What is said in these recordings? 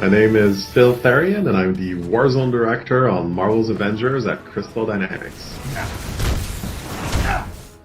My name is Phil Therian, and I'm the Warzone Director on Marvel's Avengers at Crystal Dynamics.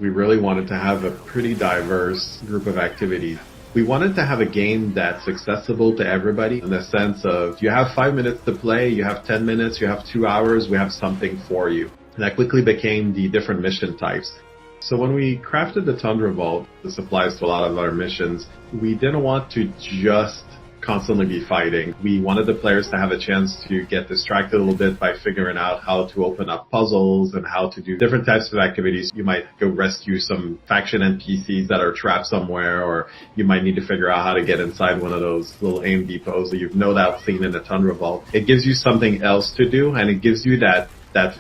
We really wanted to have a pretty diverse group of activities. We wanted to have a game that's accessible to everybody in the sense of you have 5 minutes to play, you have 10 minutes, you have 2 hours, we have something for you. And that quickly became the different mission types. So when we crafted the Tundra Vault, this applies to a lot of our missions, we didn't want to just constantly be fighting. We wanted the players to have a chance to get distracted a little bit by figuring out how to open up puzzles and how to do different types of activities. You might go rescue some faction NPCs that are trapped somewhere, or you might need to figure out how to get inside one of those little aim depots that you've no doubt seen in the Tundra Vault. It gives you something else to do, and it gives you that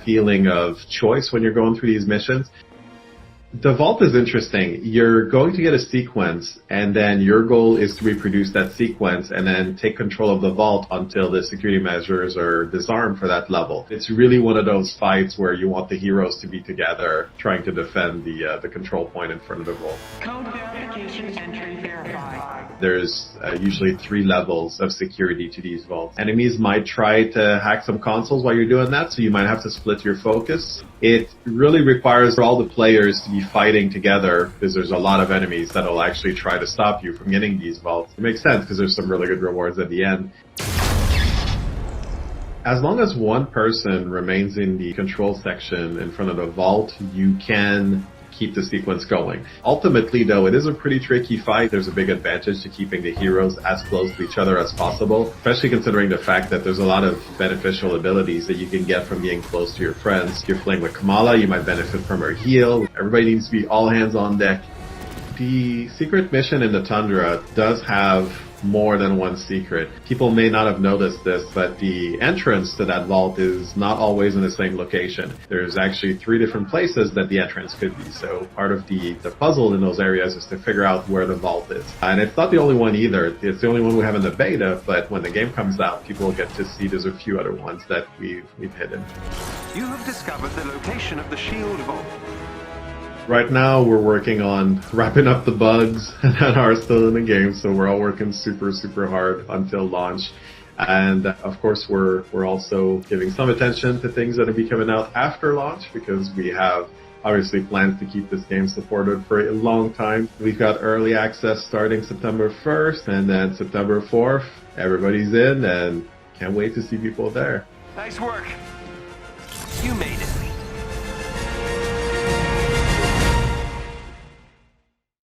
feeling of choice when you're going through these missions. The vault is interesting. You're going to get a sequence, and then your goal is to reproduce that sequence and then take control of the vault until the security measures are disarmed for that level. It's really one of those fights where you want the heroes to be together trying to defend the control point in front of the vault. Code verification entry verified. There's usually 3 levels of security to these vaults. Enemies might try to hack some consoles while you're doing that, so you might have to split your focus. It really requires all the players to be fighting together because there's a lot of enemies that will actually try to stop you from getting these vaults. It makes sense because there's some really good rewards at the end. As long as one person remains in the control section in front of the vault, you can keep the sequence going. Ultimately, though, it is a pretty tricky fight. There's a big advantage to keeping the heroes as close to each other as possible, especially considering the fact that there's a lot of beneficial abilities that you can get from being close to your friends. If you're playing with Kamala, you might benefit from her heal. Everybody needs to be all hands on deck. The secret mission in the Tundra does have more than one secret. People may not have noticed this, but the entrance to that vault is not always in the same location. There's actually 3 different places that the entrance could be. So part of the puzzle in those areas is to figure out where the vault is. And it's not the only one either. It's the only one we have in the beta, but when the game comes out, people will get to see there's a few other ones that we've hidden. You have discovered the location of the shield vault. Right now, we're working on wrapping up the bugs that are still in the game, so we're all working super, super hard until launch. And of course, we're also giving some attention to things that will be coming out after launch because we have obviously plans to keep this game supported for a long time. We've got early access starting September 1st, and then September 4th, everybody's in, and can't wait to see people there. Nice work. You made it.